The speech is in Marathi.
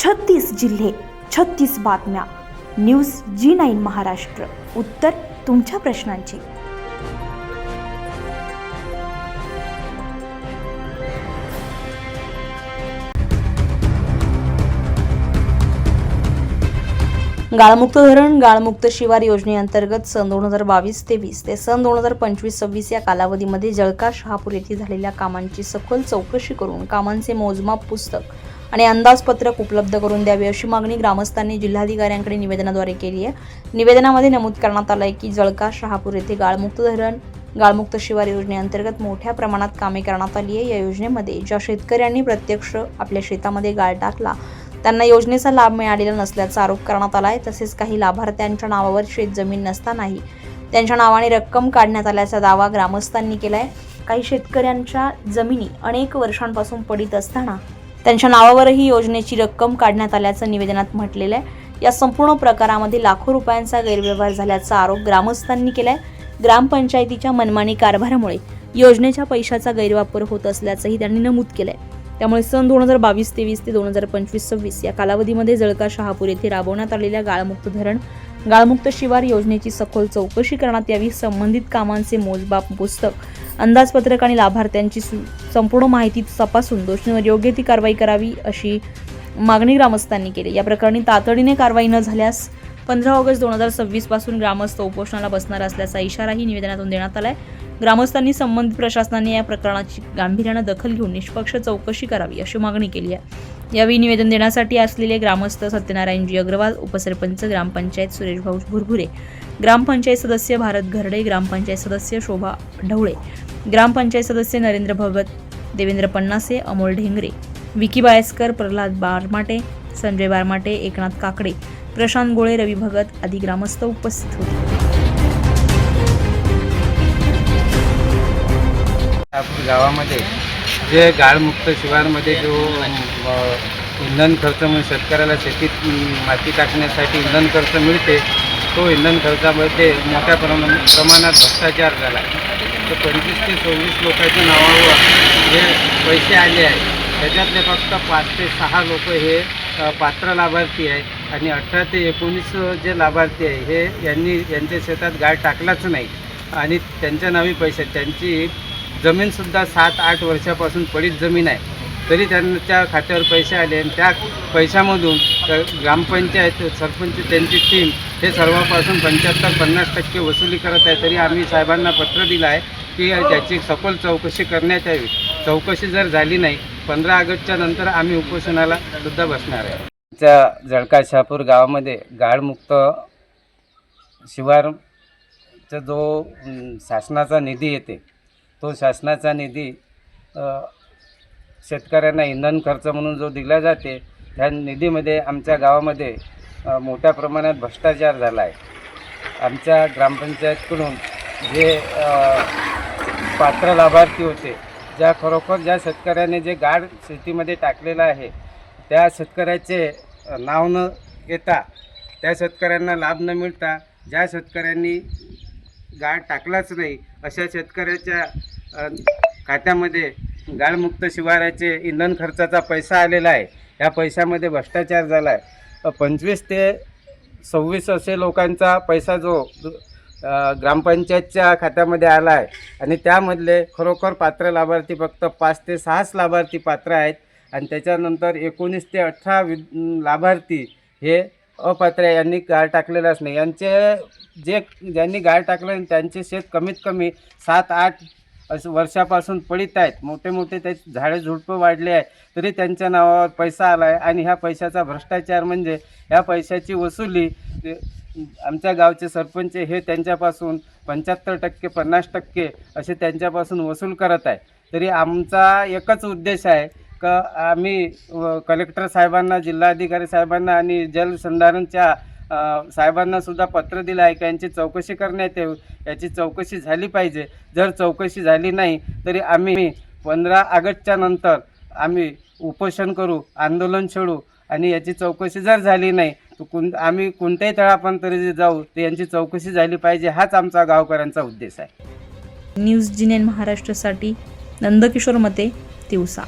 36 जिल्हे, 36 बातम्या. News G9 Maharashtra. उत्तर तुमच्या प्रश्नांची. गाळमुक्त धरण गाळमुक्त शिवार योजनेअंतर्गत सन 2022-23 ते सन 2025-26 या कालावधीमध्ये जळका शहापूर येथे झालेल्या कामांची सखोल चौकशी करून कामांचे मोजमाप पुस्तक आणि अंदाजपत्रक उपलब्ध करून द्यावे अशी मागणी ग्रामस्थांनी जिल्हाधिकाऱ्यांकडे निवेदनाद्वारे केली आहे. निवेदनामध्ये नमूद करण्यात आलं आहे की जळका शहापूर येथे गाळमुक्त धरण गाळमुक्त शिवार योजनेअंतर्गत मोठ्या प्रमाणात कामे करण्यात आली आहे. या योजनेमध्ये ज्या शेतकऱ्यांनी प्रत्यक्ष आपल्या शेतामध्ये गाळ टाकला त्यांना योजनेचा लाभ मिळालेला नसल्याचा आरोप करण्यात आला आहे. तसेच काही लाभार्थ्यांच्या नावावर शेतजमीन नसतानाही त्यांच्या नावाने रक्कम काढण्यात आल्याचा दावा ग्रामस्थांनी केला आहे. काही शेतकऱ्यांच्या जमिनी अनेक वर्षांपासून पडीत असताना त्यांच्या नावावरही योजनेची रक्कम काढण्यात आल्याचं निवेदनात म्हटलेलं आहे. या संपूर्ण प्रकारामध्ये लाखो रुपयांचा गैरव्यवहार झाल्याचा आरोप ग्रामस्थांनी केला आहे. ग्रामपंचायतीच्या मनमानी कारभारामुळे योजनेच्या पैशाचा गैरवापर होत असल्याचंही त्यांनी नमूद केलं आहे. त्यामुळे सन 2022-23 ते 2025-26 या कालावधीमध्ये जळका शहापूर येथे राबवण्यात आलेल्या गाळमुक्त धरण गाळमुक्त शिवार योजनेची सखोल चौकशी करण्यात यावी. संबंधित कामांचे मोजमाप पुस्तक अंदाजपत्रक आणि लाभार्थ्यांची संपूर्ण माहिती तपासून दोषींवर योग्य ती कारवाई करावी अशी मागणी ग्रामस्थांनी केली. या प्रकरणी तातडीने कारवाई न झाल्यास 15 ऑगस्ट 2026 पासून ग्रामस्थ उपोषणाला बसणार असल्याचा इशाराही निवेदनातून देण्यात आलाय. ग्रामस्थांनी संबंधित प्रशासनाने या प्रकरणाची गांभीर्याने दखल घेऊन निष्पक्ष चौकशी करावी अशी मागणी केली आहे. यावेळी निवेदन देण्यासाठी असलेले ग्रामस्थ सत्यनारायणजी अग्रवाल, उपसरपंच ग्रामपंचायत सुरेश भाऊ भुरभुरे, ग्रामपंचायत सदस्य भारत घरडे, ग्रामपंचायत सदस्य शोभा ढवळे, ग्रामपंचायत सदस्य नरेंद्र भगत, देवेंद्र पन्नासे, अमोल ढेंगरे, विकी बायस्कर, प्रल्हाद बारमाटे, संजय बारमाटे, एकनाथ काकडे, प्रशांत गोळे, रवी भगत आदी ग्रामस्थ उपस्थित होते. गावामध्ये जे गाळमुक्त शिवारमध्ये जो इंधन खर्च म्हणून शेतकऱ्याला शेतीत माती टाकण्यासाठी इंधन खर्च मिळते, तो इंधन खर्चामध्ये मोठ्या प्रमाणात भ्रष्टाचार झाला. तर 25 ते 26 लोकांच्या नावावर जे पैसे आले आहेत त्याच्यातले फक्त 5 ते 6 लोक हे पात्र लाभार्थी आहे आणि 18 ते 19 जे लाभार्थी आहे हे यांच्या शेतात गाळ टाकलाच नाही आणि त्यांच्या नावी पैसे त्यांची जमीनसुद्धा 7-8 वर्षापासून पडीत जमीन आहे, तरी त्यांच्या खात्यावर पैसे आले आणि त्या पैशामधून ग्रामपंचायत सरपंच त्यांची टीम हे सर्वांपासून 75-50% वसुली करत आहे. तरी आम्ही साहेबांना पत्र दिलं आहे की त्याची सखोल चौकशी करण्यात यावी. चौकशी जर झाली नाही 15 ऑगस्टच्या नंतर आम्ही उपोषणाला सुद्धा बसणार आहे. जळका शहापूर गावामध्ये गाळमुक्त शिवारचा जो शासनाचा निधी येते तो शासनाचा निधी शेतकऱ्यांना इंधन खर्च म्हणून जो दिला जाते त्या निधीमध्ये आमच्या गावामध्ये मोठ्या प्रमाणात भ्रष्टाचार झाला आहे. आमच्या ग्रामपंचायतकडून जे पात्र लाभार्थी होते, ज्या शेतकऱ्याने जे गाळ शेतीमध्ये टाकलेलं आहे त्या शेतकऱ्याचे नाव न घेता त्या शेतकऱ्यांना लाभ न मिळता ज्या शेतकऱ्यांनी गाळ टाकलाच नाही अशा शेतकऱ्याच्या खात्यामध्ये गाळमुक्त शिवाराचे इंधन खर्चाचा पैसा आलेला आहे. या पैशामध्ये भ्रष्टाचार झाला आहे. 25 ते 26 असे लोकांचा पैसा जो ग्रामपंचायतच्या खात्यामध्ये आला आहे आणि त्यामधले खरोखर पात्र लाभार्थी फक्त 5 ते 6 लाभार्थी पात्र आहेत आणि त्याच्यानंतर 19 ते 18 लाभार्थी हे अपात्र आहे, यांनी गाळ टाकलेलाच नाही. ज्यांनी गाळ टाकलं त्यांचे शेत कमीत कमी 7-8 वर्षापासून पडीत आहेत. मोठे ते झाडे झुडपं वाढले आहे तरी त्यांच्या नावावर पैसा आला आहे आणि ह्या पैशाचा भ्रष्टाचार म्हणजे ह्या पैशाची वसुली आमच्या गावचे सरपंच हे त्यांच्यापासून 75% 50% असे त्यांच्यापासून वसूल करत आहे. तरी आमचा एकच उद्देश आहे का आम्ही कलेक्टर साहेबांना, जिल्हाधिकारी साहेबांना आणि जलसंधारणच्या साहेबांना सुद्धा पत्र दिलं आहे की यांची चौकशी करण्यात यावी. याची चौकशी झाली पाहिजे. जर चौकशी झाली नाही तरी आम्ही 15 ऑगस्टच्या नंतर आम्ही उपोषण करू, आंदोलन छेडू आणि याची चौकशी जर झाली नाही तर आम्ही कोणत्याही तळापर्यंत जाऊ, तर यांची चौकशी झाली पाहिजे. हाच आमचा गावकऱ्यांचा उद्देश आहे. न्यूज G9 महाराष्ट्रासाठी नंदकिशोर मते, तिवसा.